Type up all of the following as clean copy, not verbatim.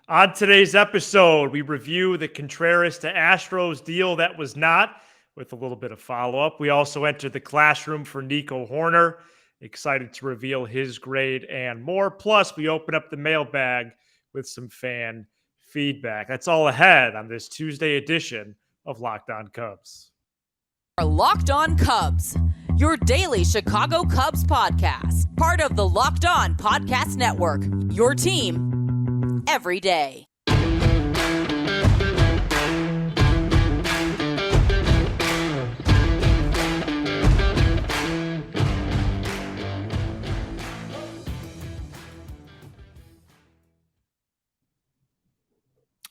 On today's episode, we review the Contreras to Astros deal that was not, with a little bit of follow up. We also enter the classroom for Nico Hoerner. Excited to reveal his grade and more. Plus, we open up the mailbag with some fan feedback. That's all ahead on this Tuesday edition of Locked On Cubs. Are Locked On Cubs, your daily Chicago Cubs podcast, part of the Locked On Podcast Network, your team every day.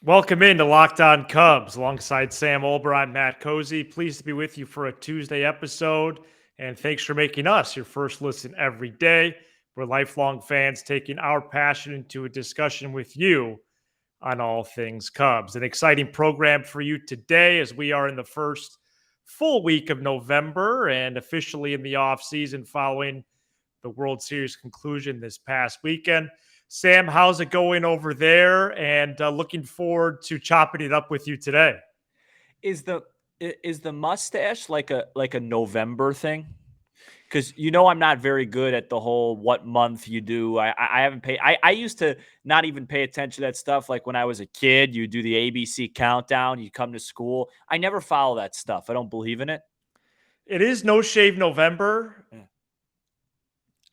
Welcome into Locked On Cubs. Alongside Sam Olber, I'm Matt Cozy. Pleased to be with you for a Tuesday episode. And thanks for making us your first listen every day. We're lifelong fans taking our passion into a discussion with you on all things Cubs. An exciting program for you today as we are in the first full week of November and officially in the offseason following the World Series conclusion this past weekend. Sam, how's it going over there? And looking forward to chopping it up with you today. Is the mustache like a November thing? Because I'm not very good at the whole what month you do. I haven't paid. I used to not even pay attention to that stuff. Like when I was a kid, you do the ABC countdown. You come to school. I never follow that stuff. I don't believe in it. It is No Shave November. Yeah.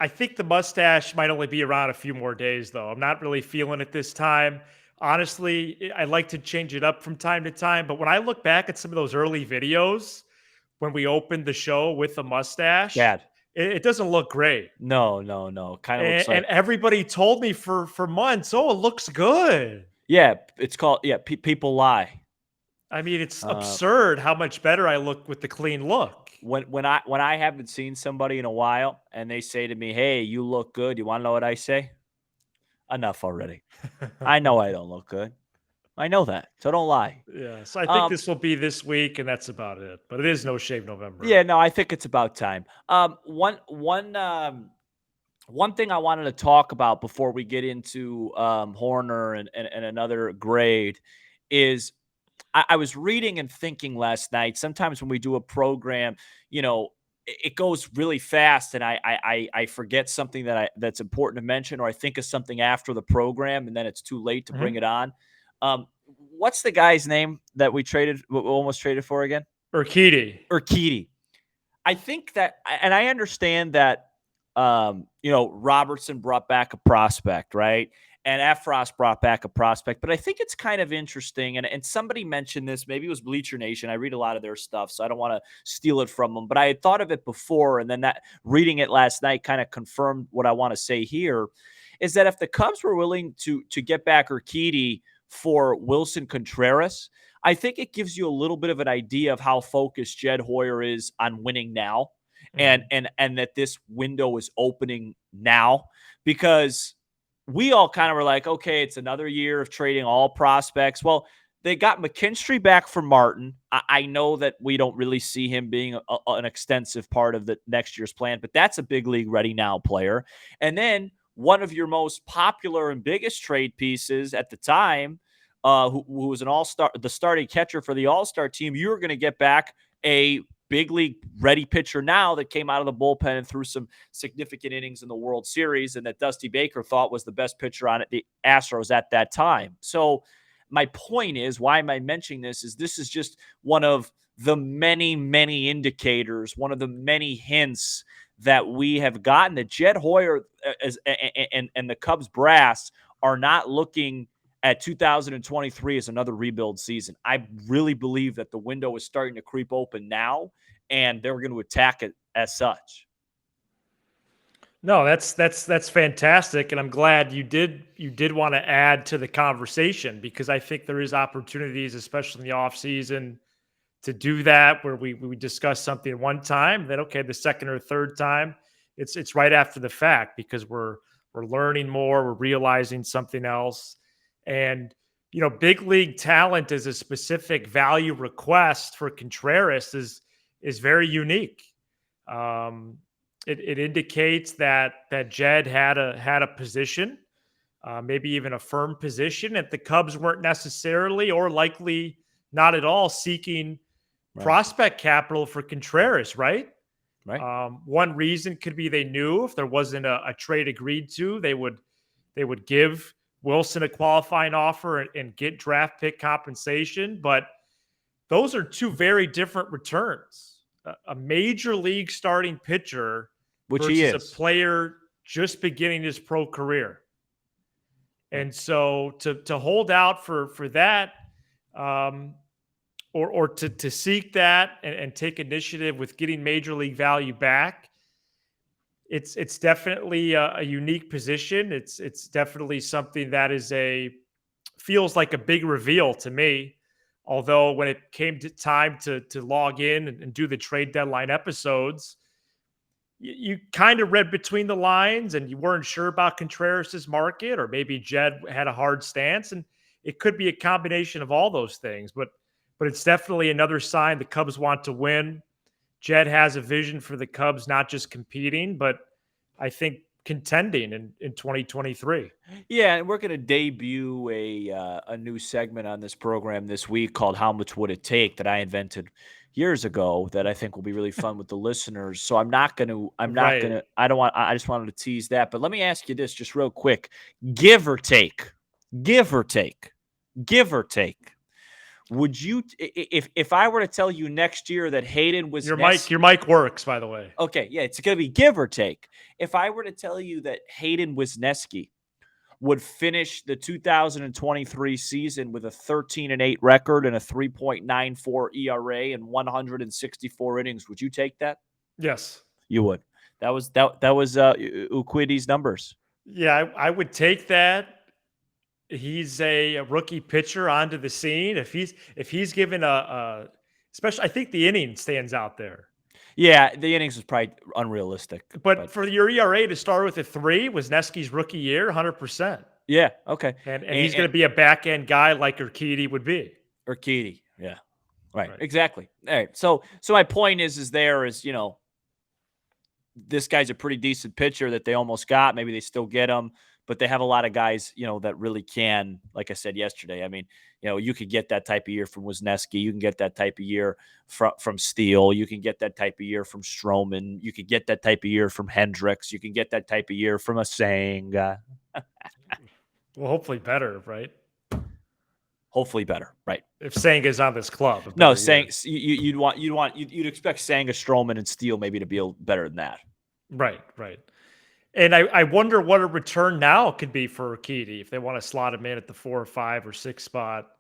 I think the mustache might only be around a few more days, though. I'm not really feeling it this time. Honestly, I like to change it up from time to time. But when I look back at some of those early videos when we opened the show with the mustache, it doesn't look great. No. Kind of looks like. And everybody told me for months, oh, it looks good. Yeah, it's called, people lie. I mean, it's absurd how much better I look with the clean look. When I haven't seen somebody in a while and they say to me, "Hey, you look good," you want to know what I say? Enough already. I know I don't look good. I know that, so don't lie. Yeah, so I think this will be this week, and that's about it. But it is No Shave November. Yeah, no, I think it's about time. One thing I wanted to talk about before we get into Hoerner and another grade is I was reading and thinking last night. Sometimes when we do a program, it goes really fast, and I forget something that's important to mention, or I think of something after the program, and then it's too late to bring it on. What's the guy's name that we almost traded for again? Urquidy. I think that, and I understand that, Robertson brought back a prospect, right? And Efros brought back a prospect, but I think it's kind of interesting. And somebody mentioned this, maybe it was Bleacher Nation. I read a lot of their stuff, so I don't want to steal it from them, but I had thought of it before. And then that reading it last night kind of confirmed what I want to say here is that if the Cubs were willing to get back Urquidy for Wilson Contreras, I think it gives you a little bit of an idea of how focused Jed Hoyer is on winning now. And that this window is opening now, because we all kind of were like, okay, it's another year of trading all prospects. Well, they got McKinstry back for Martin. I know that we don't really see him being an extensive part of the next year's plan, but that's a big league ready now player. And then one of your most popular and biggest trade pieces at the time, who was an all-star, the starting catcher for the all-star team, you were going to get back a big league ready pitcher now that came out of the bullpen and threw some significant innings in the World Series, and that Dusty Baker thought was the best pitcher on the Astros at that time. So my point is, why am I mentioning this, is this is just one of the many, many indicators, one of the many hints that we have gotten that Jed Hoyer and the Cubs brass are not looking at 2023 as another rebuild season. I really believe that the window is starting to creep open now, and they're going to attack it as such. No, that's fantastic, and I'm glad you did want to add to the conversation, because I think there is opportunities, especially in the offseason, to do that, where we discuss something one time, then okay, the second or third time, it's right after the fact, because we're learning more, we're realizing something else. And, big league talent as a specific value request for Contreras is very unique. It indicates that Jed had a position maybe even a firm position. If the Cubs weren't necessarily or likely not at all seeking Right. prospect capital for Contreras, right? Right. One reason could be they knew if there wasn't a trade agreed to, they would give Wilson a qualifying offer and get draft pick compensation. But those are two very different returns. A major league starting pitcher Which he versus a is. player just beginning his pro career. Right. And so to hold out for that, um, or to seek that and take initiative with getting major league value back, it's definitely a unique position. It's definitely something that feels like a big reveal to me. Although when it came to time to log in and do the trade deadline episodes, you kind of read between the lines and you weren't sure about Contreras' market, or maybe Jed had a hard stance, and it could be a combination of all those things. But it's definitely another sign the Cubs want to win. Jed has a vision for the Cubs, not just competing, but I think contending in 2023. Yeah, and we're going to debut a new segment on this program this week called "How Much Would It Take?" that I invented years ago that I think will be really fun with the listeners. So Right. I just wanted to tease that. But let me ask you this just real quick. Give or take, give or take, give or take. Would you, if I were to tell you next year that Hayden was Your mic works, by the way. okay, yeah, it's going to be give or take. If I were to tell you that Hayden Wisniewski would finish the 2023 season with a 13-8 record and a 3.94 ERA and 164 innings, would you take that? Yes. You would. That was Urquidy's numbers. Yeah, I would take that. He's a rookie pitcher onto the scene. If he's given especially, I think the inning stands out there. Yeah, the innings was probably unrealistic, But but for your ERA to start with a 3 was Nesky's rookie year, 100%. yeah, okay. And he's going to be a back end guy like Urquidy would be. Urquidy, yeah, right, Right. exactly. All right, so my point is this guy's a pretty decent pitcher that they almost got. Maybe they still get him, but they have a lot of guys, that really can, like I said yesterday. I mean, you could get that type of year from Wisniewski. You can get that type of year from Steele. You can get that type of year from Stroman. You could get that type of year from Hendricks. You can get that type of year from a Senga. Well, hopefully better, right? Hopefully better, right? If Senga's on this club. a No, better year. you'd expect Senga, Stroman, and Steele maybe to be better than that. Right, right. And I wonder what a return now could be for Urquidy if they want to slot him in at the 4 or 5 or 6 spot.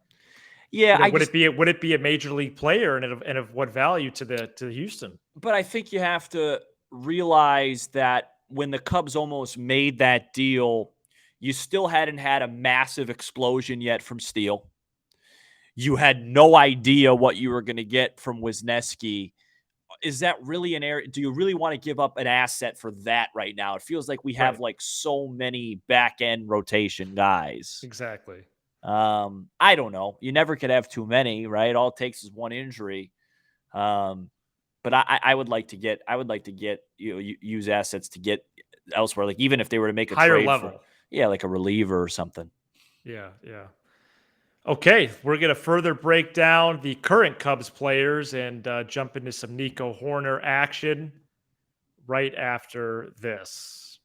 Yeah, Would it be a major league player, and of what value to Houston? but I think you have to realize that when the Cubs almost made that deal, you still hadn't had a massive explosion yet from Steele. You had no idea what you were going to get from Wisniewski. Is that really an area? Do you really want to give up an asset for that right now? It feels like we have Right. like so many back end rotation guys. Exactly. I don't know. You never could have too many, right? All it takes is one injury. But I would like to get use assets to get elsewhere. Like even if they were to make a Higher trade level. like a reliever or something. Yeah, yeah. Okay, we're going to further break down the current Cubs players and jump into some Nico Hoerner action right after this.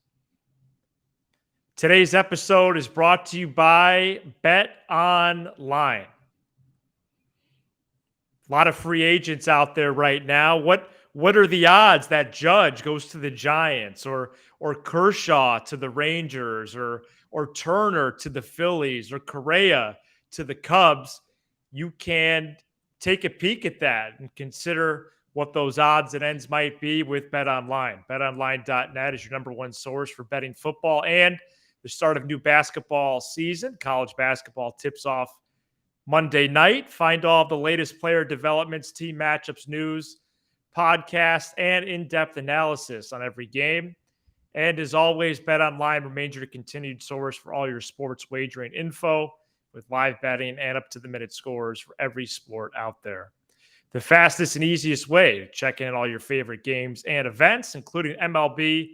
Today's episode is brought to you by Bet Online. A lot of free agents out there right now. What are the odds that Judge goes to the Giants, or Kershaw to the Rangers, or Turner to the Phillies, or Correa to the Cubs? You can take a peek at that and consider what those odds and ends might be with Bet Online. BetOnline.net is your number one source for betting football and the start of new basketball season. College basketball tips off Monday night. Find all of the latest player developments, team matchups, news, podcasts, and in-depth analysis on every game. And as always, Bet Online remains your continued source for all your sports wagering info, with live betting and up-to-the-minute scores for every sport out there. The fastest and easiest way to check in all your favorite games and events, including MLB,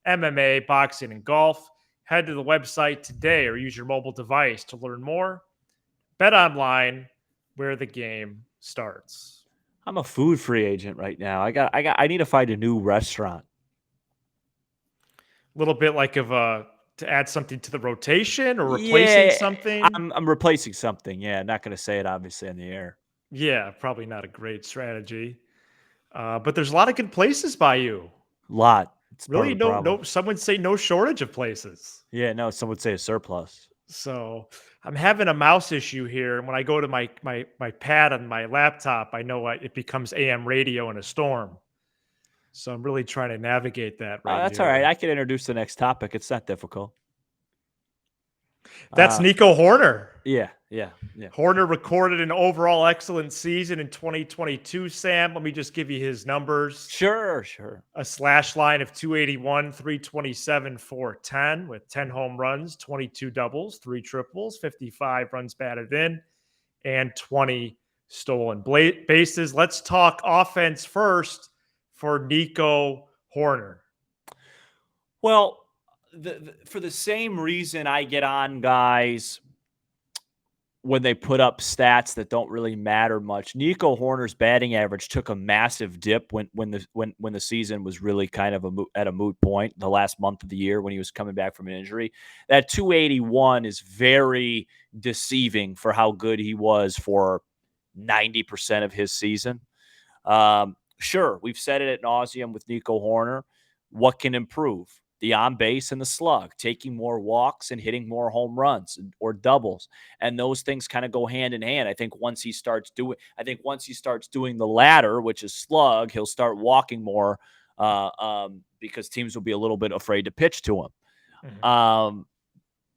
MMA, boxing, and golf. head to the website today or use your mobile device to learn more. Bet online, where the game starts. I'm a food free agent right now. I need to find a new restaurant. A little bit like to add something to the rotation or replacing Yeah, something. I'm replacing something. Yeah, not going to say it obviously on the air. Yeah, probably not a great strategy. But there's a lot of good places by you. A lot. It's part of Really, the problem. no. Some would say no shortage of places. Yeah, no, some would say a surplus. So I'm having a mouse issue here, and when I go to my pad on my laptop, I know it becomes AM radio in a storm. So I'm really trying to navigate that Oh, right that's all right. here. I can introduce the next topic. It's not difficult. That's Nico Hoerner. Yeah. Hoerner recorded an overall excellent season in 2022, Sam. Let me just give you his numbers. Sure. A slash line of 281, 327, 410 with 10 home runs, 22 doubles, 3 triples, 55 runs batted in, and 20 stolen bases. Let's talk offense first for Nico Hoerner. Well, for the same reason I get on guys when they put up stats that don't really matter much, Nico Hoerner's batting average took a massive dip when the season was really kind of at a moot point, the last month of the year when he was coming back from an injury. That 281 is very deceiving for how good he was for 90% of his season. Sure, we've said it ad nauseum with Nico Hoerner. What can improve? The on base and the slug, taking more walks and hitting more home runs or doubles. And those things kind of go hand in hand. I think once he starts doing the latter, which is slug, he'll start walking more because teams will be a little bit afraid to pitch to him. Mm-hmm.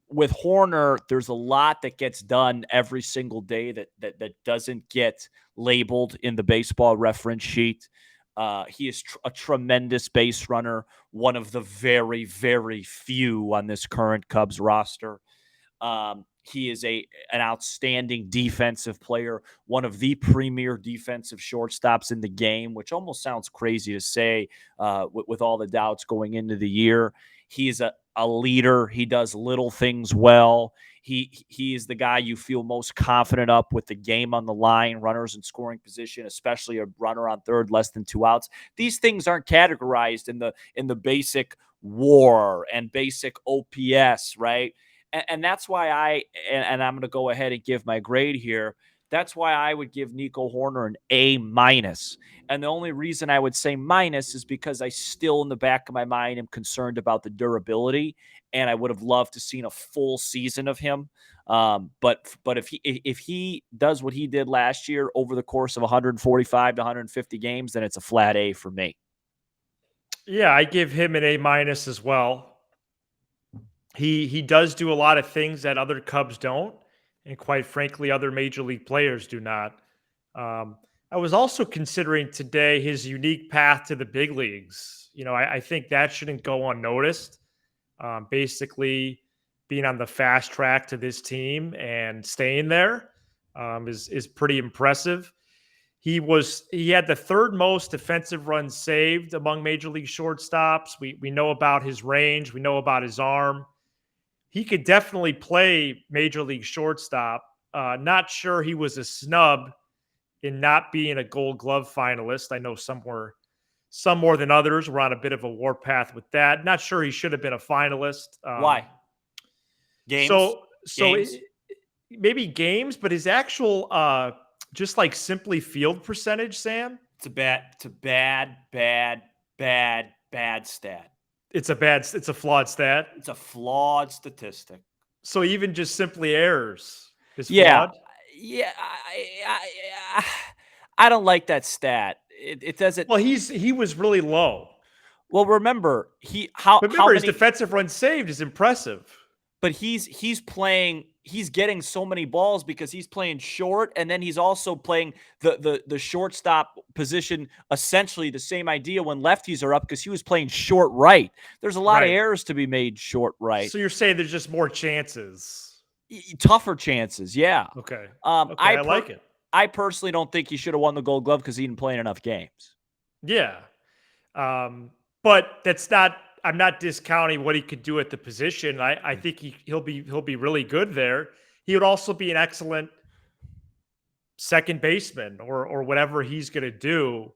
With Hoerner, there's a lot that gets done every single day that doesn't get labeled in the baseball reference sheet. He is a tremendous base runner, one of the very, very few on this current Cubs roster. He is an outstanding defensive player, one of the premier defensive shortstops in the game, which almost sounds crazy to say with all the doubts going into the year. He is a leader. He does little things well. He is the guy you feel most confident up with the game on the line, runners in scoring position, especially a runner on third, less than 2 outs. These things aren't categorized in the basic WAR and basic OPS, right? And that's why I'm going to go ahead and give my grade here. That's why I would give Nico Hoerner an A-. And the only reason I would say minus is because I still, in the back of my mind, am concerned about the durability, and I would have loved to seen a full season of him. But if he does what he did last year over the course of 145 to 150 games, then it's a flat A for me. Yeah, I give him an A- as well. He does do a lot of things that other Cubs don't, and quite frankly, other major league players do not. I was also considering today his unique path to the big leagues. I think that shouldn't go unnoticed. Basically, being on the fast track to this team and staying there is pretty impressive. He had the third most defensive runs saved among major league shortstops. We know about his range. We know about his arm. He could definitely play major league shortstop. Not sure he was a snub in not being a Gold Glove finalist. I know some more than others were on a bit of a warpath with that. Not sure he should have been a finalist. Why? Games? Games? Maybe games, but his actual just like simply field percentage, Sam. It's a bad stat. It's a flawed stat. It's a flawed statistic. So even just simply errors is flawed? Yeah. I don't like that stat. It doesn't. Well, he was really low. Well, remember his defensive runs saved is impressive. But he's getting so many balls because he's playing short, and then he's also playing the shortstop position, essentially the same idea when lefties are up, because he was playing short right. There's a lot of errors to be made short right. So you're saying there's just more chances. Tougher chances, yeah. Okay. I like it. I personally don't think he should have won the Gold Glove because he didn't play in enough games. Yeah. But that's not I'm not discounting what he could do at the position. I think he'll be really good there. He would also be an excellent second baseman or whatever he's going to do.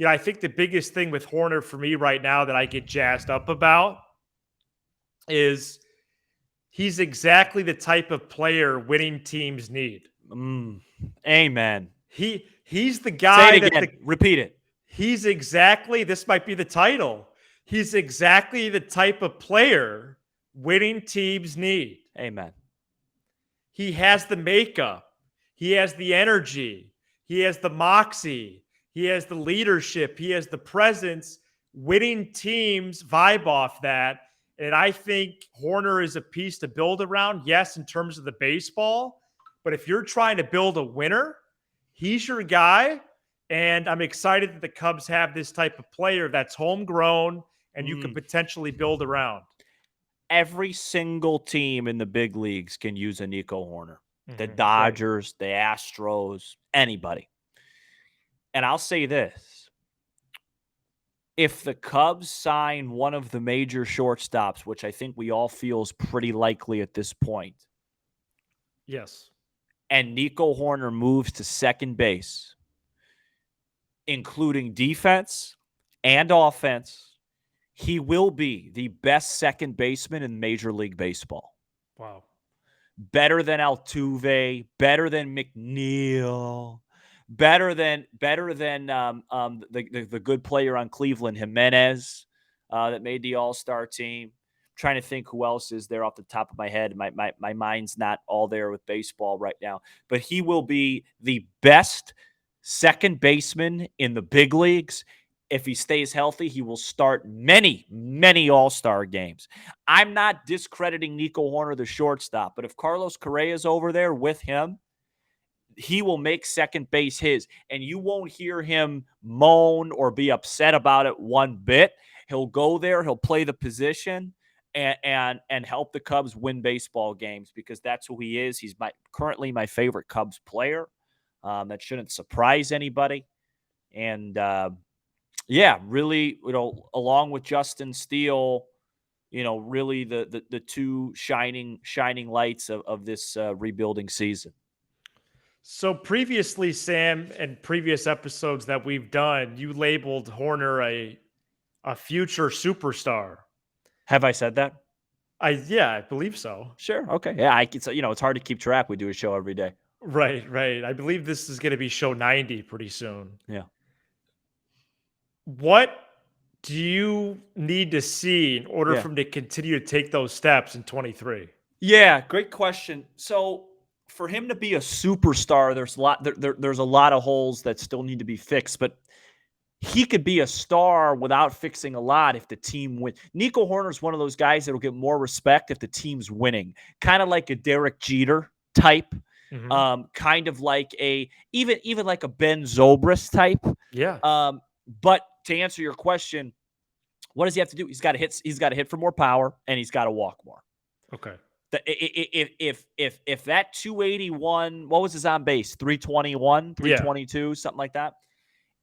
I think the biggest thing with Hoerner for me right now that I get jazzed up about is he's exactly the type of player winning teams need. Amen. He's the Say guy it again. Repeat it. He's exactly, this might be the title. He's exactly the type of player winning teams need. Amen. He has the makeup. He has the energy. He has the moxie. He has the leadership. He has the presence. Winning teams vibe off that. And I think Hoerner is a piece to build around. Yes, in terms of the baseball. But if you're trying to build a winner, he's your guy. And I'm excited that the Cubs have this type of player that's homegrown and you can potentially build around. Every single team in the big leagues can use a Nico Hoerner. The Dodgers, the Astros, anybody. And I'll say this. If the Cubs sign one of the major shortstops, which I think we all feel is pretty likely at this point. Yes. And Nico Hoerner moves to second base, including defense and offense, he will be the best second baseman in Major League Baseball. Wow. Better than Altuve, better than McNeil, better than the good player on Cleveland, Jimenez, that made the All-Star team. I'm trying to think who else is there off the top of my head. My mind's not all there with baseball right now. But he will be the best second baseman in the big leagues. If he stays healthy, he will start many, many All-Star games. I'm not discrediting Nico Hoerner, the shortstop, but if Carlos Correa is over there with him, he will make second base his, and you won't hear him moan or be upset about it one bit. He'll go there, he'll play the position, and help the Cubs win baseball games because that's who he is. He's currently my favorite Cubs player. That shouldn't surprise anybody. And really, along with Justin Steele, really the two shining lights of this rebuilding season. So previously, Sam, in previous episodes that we've done, you labeled Hoerner a future superstar. Have I said that? I believe so. Sure. Okay. Yeah. It's hard to keep track. We do a show every day. Right. I believe this is going to be show 90 pretty soon. Yeah. What do you need to see in order for him to continue to take those steps in 23? Yeah, great question. So for him to be a superstar, there's a lot of holes that still need to be fixed, but he could be a star without fixing a lot if the team wins. Nico Hoerner is one of those guys that will get more respect if the team's winning, kind of like a Derek Jeter type, kind of like even like a Ben Zobrist type. Yeah. But to answer your question, what does he have to do? He's got to hit. He's got to hit for more power, and he's got to walk more. Okay. If that 281, what was his on base? 321, 322, something like that.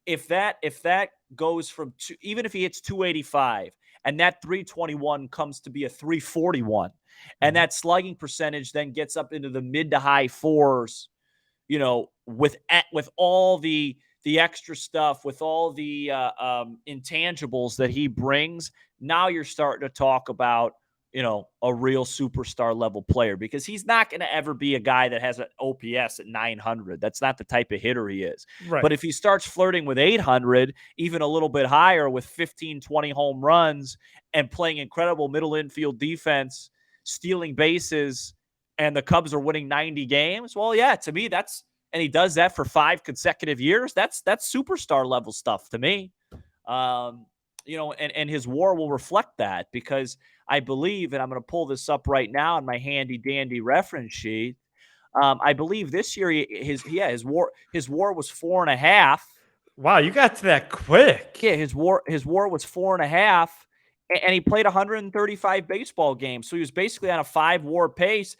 If that goes from even if he hits 285 and that 321 comes to be a 341, and that slugging percentage then gets up into the mid to high fours, with all the extra stuff, with all the intangibles that he brings, now you're starting to talk about a real superstar level player, because he's not going to ever be a guy that has an OPS at 900. That's not the type of hitter he is. Right. But if he starts flirting with 800, even a little bit higher with 15, 20 home runs and playing incredible middle infield defense, stealing bases, and the Cubs are winning 90 games, well, yeah, to me, and he does that for 5 consecutive years. That's superstar level stuff to me. And his WAR will reflect that, because I believe, and I'm going to pull this up right now in my handy dandy reference sheet. I believe this year his WAR was 4.5. Wow, you got to that quick. Yeah, his WAR was 4.5, and he played 135 baseball games, so he was basically on a 5 WAR pace.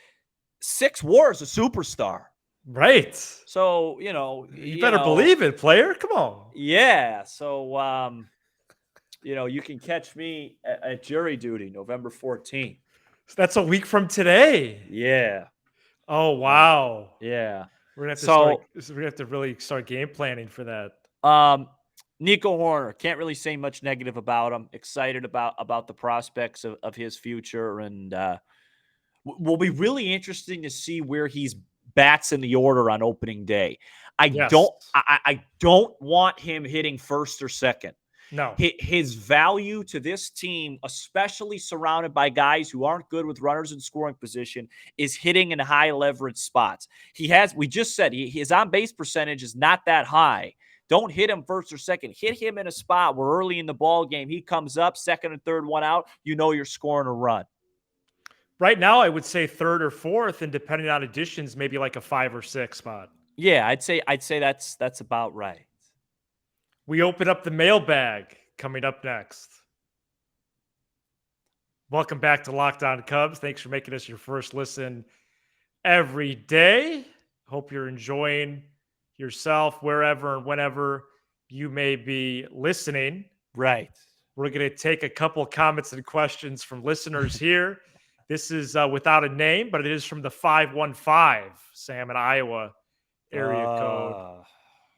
6 WAR is a superstar. Right. So, you better believe it, player. Come on. Yeah. So, You can catch me at jury duty November 14th. So that's a week from today. Yeah. Oh wow. Yeah. We're gonna have to start. So, We're gonna have to really start game planning for that. Nico Hoerner, can't really say much negative about him. Excited about the prospects of his future, and will be really interesting to see where he's bats in the order on opening day. I Yes. don't want him hitting first or second. No. His value to this team, especially surrounded by guys who aren't good with runners in scoring position, is hitting in high leverage spots. We just said his on base percentage is not that high. Don't hit him first or second. Hit him in a spot where early in the ball game he comes up, second and third one out, you're scoring a run. Right now, I would say third or fourth, and depending on additions, maybe like a 5 or 6 spot. Yeah, I'd say that's about right. We open up the mailbag coming up next. Welcome back to Locked On Cubs. Thanks for making us your first listen every day. Hope you're enjoying yourself wherever and whenever you may be listening. Right. We're going to take a couple comments and questions from listeners here. This is without a name, but it is from the 515 Sam in Iowa area code.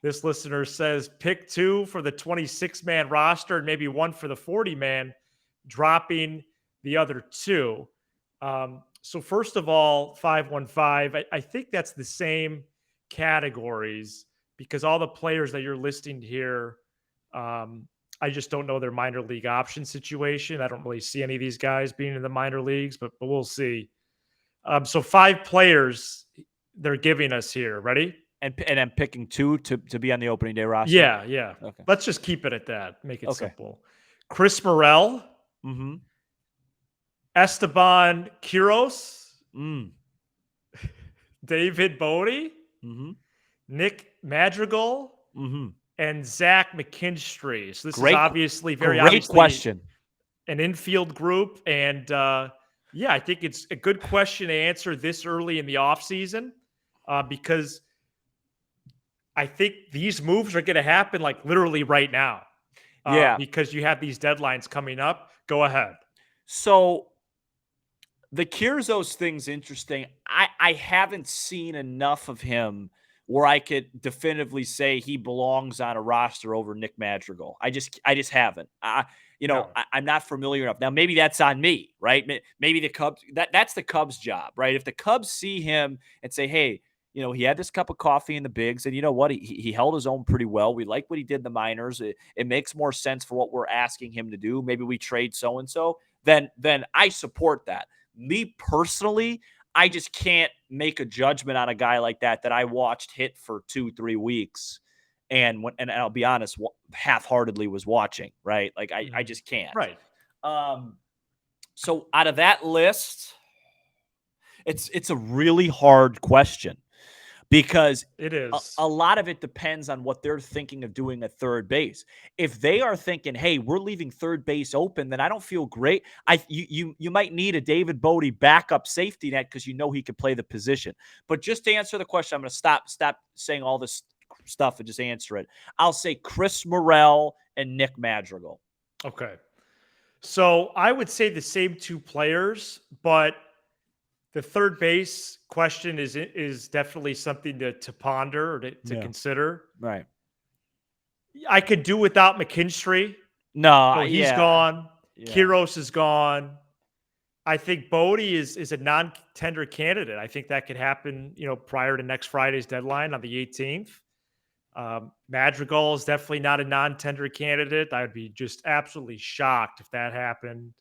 This listener says pick 2 for the 26-man roster and maybe 1 for the 40-man, dropping the other 2. So first of all, 515, I think that's the same categories because all the players that you're listing here, I just don't know their minor league option situation. I don't really see any of these guys being in the minor leagues, but we'll see. So 5 players they're giving us here. Ready? And I'm picking 2 to be on the opening day roster. Yeah. Okay. Let's just keep it at that. Make it simple. Chris Morel. Mm-hmm. Esteban Quiros. Mm. David Bodie. Mm-hmm. Nick Madrigal. Mm-hmm. And Zach McKinstry. So this is obviously great obviously question. An infield group. And I think it's a good question to answer this early in the offseason because I think these moves are going to happen like literally right now. Because you have these deadlines coming up. Go ahead. So the Kirzos thing's interesting. I haven't seen enough of him where I could definitively say he belongs on a roster over Nick Madrigal. I just haven't. I'm not familiar enough. Now, maybe that's on me, right? Maybe the Cubs, that's the Cubs' job, right? If the Cubs see him and say, hey, he had this cup of coffee in the bigs, and you know what? He held his own pretty well. We like what he did in the minors. It makes more sense for what we're asking him to do. Maybe we trade so-and-so. Then I support that. Me personally, I just can't make a judgment on a guy like that I watched hit for 2-3 weeks. And I'll be honest, half-heartedly was watching, right? Like I just can't. Right. So out of that list, it's a really hard question. Because it is a lot of it depends on what they're thinking of doing at third base. If they are thinking, hey, we're leaving third base open, then I don't feel great. You might need a David Bodie backup safety net because he could play the position. But just to answer the question, I'm going to stop saying all this stuff and just answer it. I'll say Chris Morel and Nick Madrigal. Okay. So I would say the same 2 players, but the third base question is definitely something to ponder or to consider. Right. I could do without McKinstry. No, he's gone. Yeah. Quiros is gone. I think Bodie is a non-tender candidate. I think that could happen, prior to next Friday's deadline on the 18th. Madrigal is definitely not a non-tender candidate. I would be just absolutely shocked if that happened.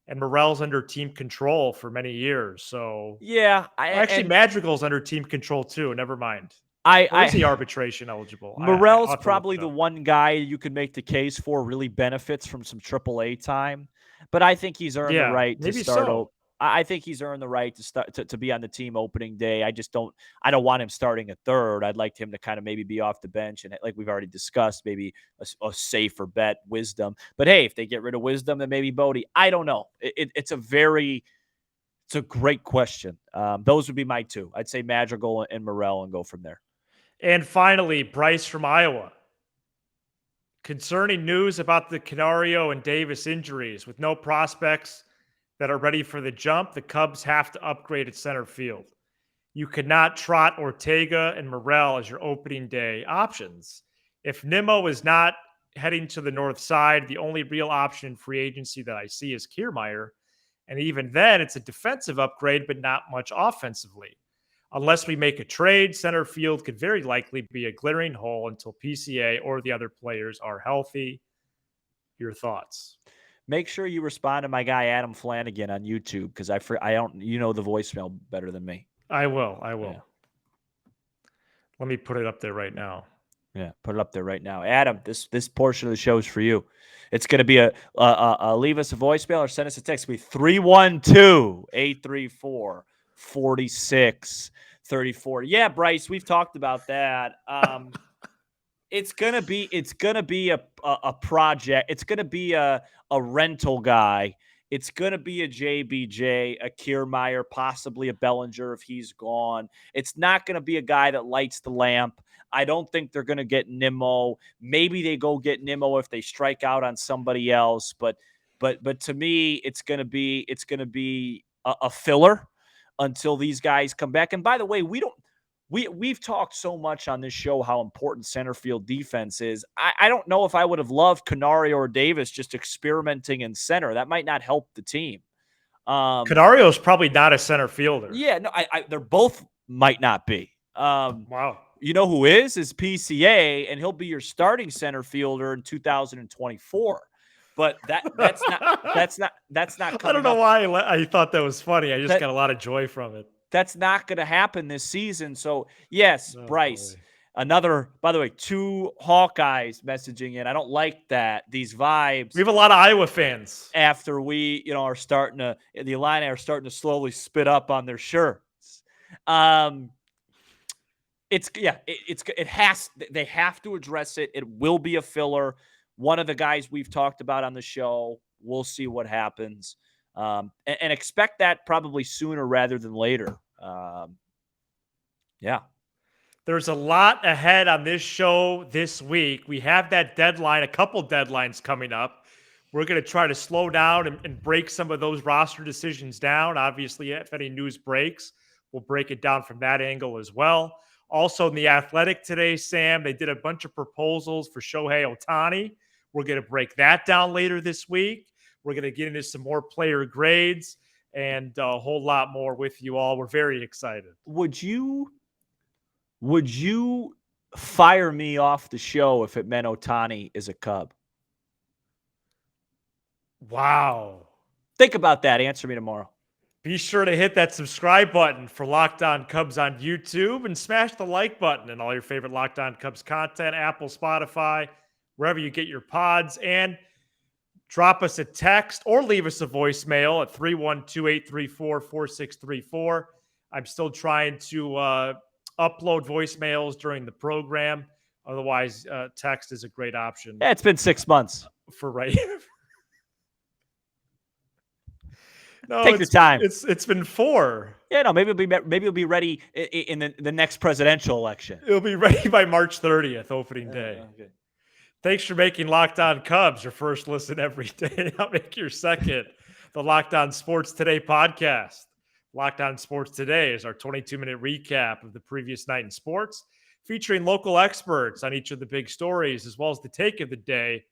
And Morel's under team control for many years. So Madrigal's under team control too. Never mind. Is he arbitration eligible? Morel's probably the one guy you could make the case for really benefits from some AAA time. But I think he's earned the right to start. So. I think he's earned the right to start to be on the team opening day. I don't want him starting at third. I'd like him to kind of maybe be off the bench and, like we've already discussed, maybe a safer bet, Wisdom. But hey, if they get rid of Wisdom, then maybe Bodie. I don't know. It's a great question. Those would be my 2. I'd say Madrigal and Morel and go from there. And finally, Bryce from Iowa. Concerning news about the Canario and Davis injuries. With no prospects that are ready for the jump, the Cubs have to upgrade at center field. You cannot trot Ortega and Morel as your opening day options. If Nimmo is not heading to the north side, the only real option in free agency that I see is Kiermaier. And even then, it's a defensive upgrade, but not much offensively. Unless we make a trade, center field could very likely be a glaring hole until PCA or the other players are healthy. Your thoughts? Make sure you respond to my guy Adam Flanagan on YouTube because I don't the voicemail better than me. I will. Yeah. Let me put it up there right now. Yeah, put it up there right now. Adam, this portion of the show is for you. It's going to be a leave us a voicemail or send us a text. It'll be 312-834-4634. Yeah, Bryce, we've talked about that. It's gonna be a project. It's gonna be a rental guy. It's gonna be a JBJ, a Kiermaier, possibly a Bellinger if he's gone. It's not gonna be a guy that lights the lamp. I don't think they're gonna get Nimmo. Maybe they go get Nimmo if they strike out on somebody else. But to me, it's gonna be a filler until these guys come back. And by the way, we've talked so much on this show how important center field defense is. I don't know if I would have loved Canario or Davis just experimenting in center. That might not help the team. Canario's probably not a center fielder. Yeah, no, they're both might not be. Wow. You know who is PCA, and he'll be your starting center fielder in 2024. But that's not I don't know why I thought that was funny. I just got a lot of joy from it. That's not going to happen this season. So, yes, Bryce, boy. by the way, 2 Hawkeyes messaging in. I don't like that. These vibes. We have a lot of Iowa fans. After we, are starting to, the Illini are starting to slowly spit up on their shirts. They have to address it. It will be a filler. One of the guys we've talked about on the show. We'll see what happens. And expect that probably sooner rather than later. Yeah. There's a lot ahead on this show this week. We have that deadline, a couple deadlines coming up. We're going to try to slow down and break some of those roster decisions down. Obviously, if any news breaks, we'll break it down from that angle as well. Also, in The Athletic today, Sam, they did a bunch of proposals for Shohei Ohtani. We're going to break that down later this week. We're going to get into some more player grades and a whole lot more with you all. We're very excited. Would you fire me off the show if it meant Ohtani is a Cub? Wow. Think about that. Answer me tomorrow. Be sure to hit that subscribe button for Locked On Cubs on YouTube and smash the like button and all your favorite Locked On Cubs content, Apple, Spotify, wherever you get your pods. And drop us a text or leave us a voicemail at 312-834-4634. I'm still trying to upload voicemails during the program. Otherwise, text is a great option. Yeah, it's been 6 months. For right. No, take your time. It's been 4. Yeah, no, maybe it'll be ready in the next presidential election. It'll be ready by March 30th, opening day. Okay. Thanks for making Locked On Cubs your first listen every day. I'll make your second. The Locked On Sports Today podcast. Locked On Sports Today is our 22-minute recap of the previous night in sports, featuring local experts on each of the big stories, as well as the take of the day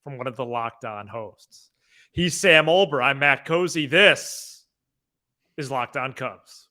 from one of the Locked On hosts. He's Sam Olber. I'm Matt Cozy. This is Locked On Cubs.